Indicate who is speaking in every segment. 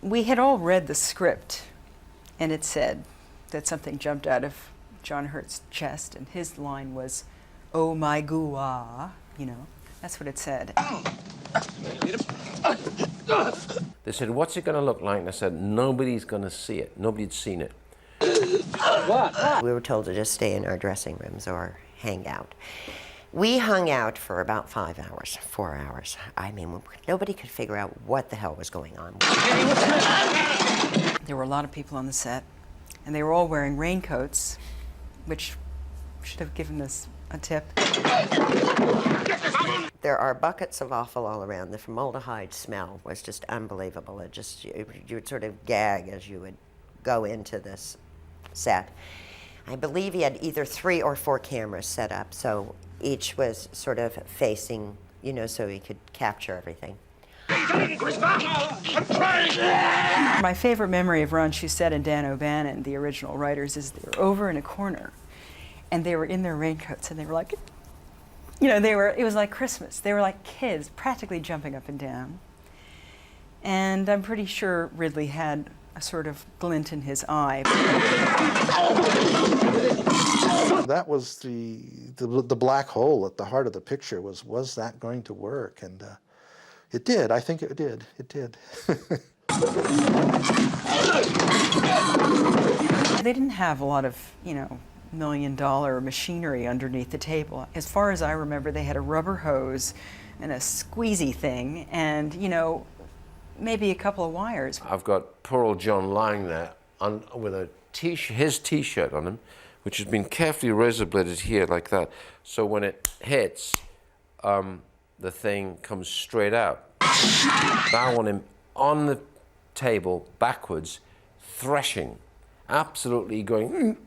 Speaker 1: We had all read the script, and it said that something jumped out of John Hurt's chest, and his line was, "Oh my goo-ah," you know. That's what it said.
Speaker 2: They said, "What's it going to look like?" And I said, "Nobody's going to see it. Nobody'd seen it."
Speaker 3: We were told to just stay in our dressing rooms or hang out. We hung out for about 5 hours, 4 hours. I mean, nobody could figure out what the hell was going on.
Speaker 1: There were a lot of people on the set, and they were all wearing raincoats, which should have given us a tip.
Speaker 3: There are buckets of offal all around. The formaldehyde smell was just unbelievable. It just, you would sort of gag as you would go into this set. I believe he had either 3 or 4 cameras set up, so each was sort of facing, you know, so he could capture everything.
Speaker 1: My favorite memory of Ron Shusett and Dan O'Bannon, the original writers, is they were over in a corner, and they were in their raincoats, and they were like, you know, it was like Christmas. They were like kids, practically jumping up and down. And I'm pretty sure Ridley had a sort of glint in his eye.
Speaker 4: That was the black hole at the heart of the picture. Was that going to work? And it did. I think it did. It did.
Speaker 1: They didn't have a lot of, you know, $1 million machinery underneath the table. As far as I remember, they had a rubber hose and a squeezy thing, and, you know, maybe a couple of wires.
Speaker 2: I've got poor old John lying there with his T-shirt on him, which has been carefully razor bladed here like that. So when it hits, the thing comes straight out. I want him on the table backwards, threshing, absolutely going.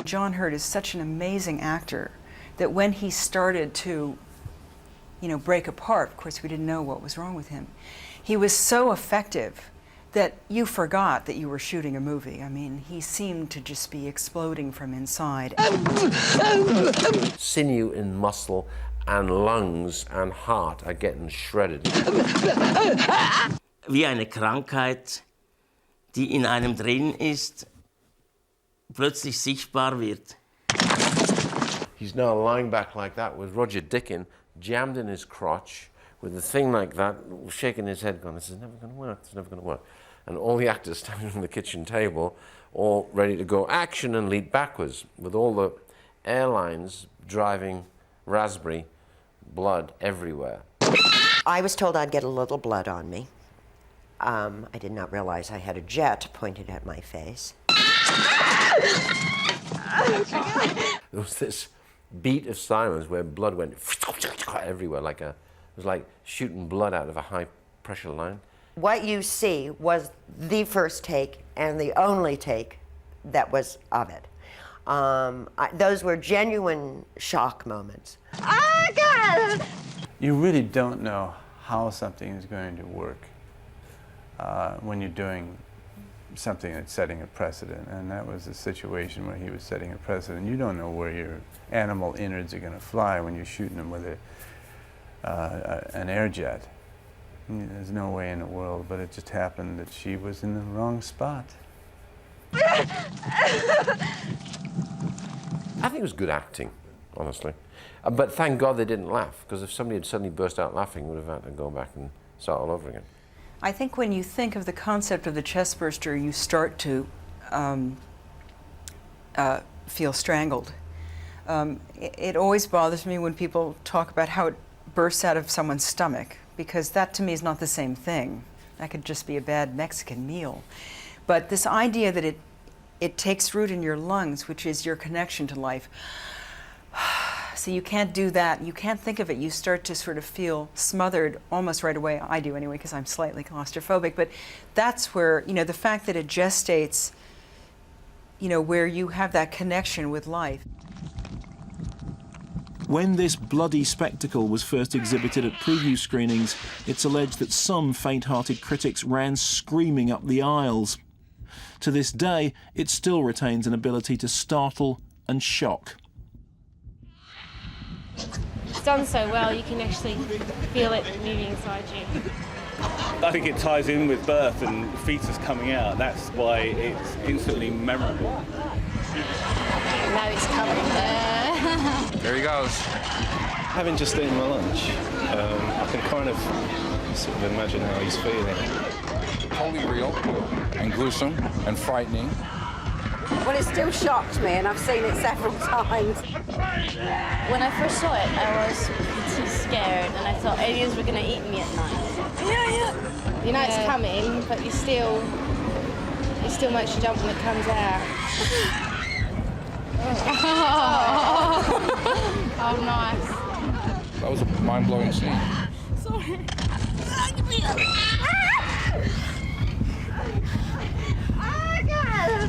Speaker 1: John Hurt is such an amazing actor that when he started to, you know, break apart, of course we didn't know what was wrong with him, he was so effective that you forgot that you were shooting a movie. I mean, he seemed to just be exploding from inside.
Speaker 2: Sinew and muscle and lungs and heart are getting shredded.
Speaker 5: Wie eine Krankheit, die in einem drin ist, plötzlich sichtbar wird.
Speaker 2: He's now lying back like that with Roger Dickin jammed in his crotch with a thing like that, shaking his head going, "This is never going to work, this is never going to work." And all the actors standing on the kitchen table, all ready to go action and leap backwards, with all the airlines driving raspberry blood everywhere.
Speaker 3: I was told I'd get a little blood on me. I did not realize I had a jet pointed at my face.
Speaker 2: There was this beat of silence where blood went everywhere, it was like shooting blood out of a high pressure line.
Speaker 3: What you see was the first take and the only take that was of it. Those were genuine shock moments. Oh, God!
Speaker 6: You really don't know how something is going to work when you're doing something that's setting a precedent, and that was the situation where he was setting a precedent. You don't know where your animal innards are going to fly when you're shooting them with an air jet. There's no way in the world, but it just happened that she was in the wrong spot.
Speaker 2: I think it was good acting, honestly. But thank God they didn't laugh, because if somebody had suddenly burst out laughing, we would have had to go back and start all over again.
Speaker 1: I think when you think of the concept of the chestburster, you start to feel strangled. It always bothers me when people talk about how it bursts out of someone's stomach, because that to me is not the same thing. That could just be a bad Mexican meal. But this idea that it takes root in your lungs, which is your connection to life. So you can't do that. You can't think of it. You start to sort of feel smothered almost right away. I do anyway, because I'm slightly claustrophobic. But that's where, you know, the fact that it gestates, you know, where you have that connection with life.
Speaker 7: When this bloody spectacle was first exhibited at preview screenings, it's alleged that some faint-hearted critics ran screaming up the aisles. To this day, it still retains an ability to startle and shock.
Speaker 8: It's done so well, you can actually feel it moving inside you. I think it ties in with birth and fetus coming out. That's why it's instantly memorable.
Speaker 9: Now it's coming there.
Speaker 10: There he goes.
Speaker 11: Having just eaten my lunch, I can kind of sort of imagine how he's feeling.
Speaker 10: Totally real and gruesome and frightening.
Speaker 9: Well, it still shocked me, and I've seen it several times. When I first saw it, I was too scared, and I thought aliens were going to eat me at night. Yeah. You know it's coming, but it still makes you jump when it comes out. Oh, nice.
Speaker 10: That was a mind-blowing scene.
Speaker 9: Sorry. Oh, God.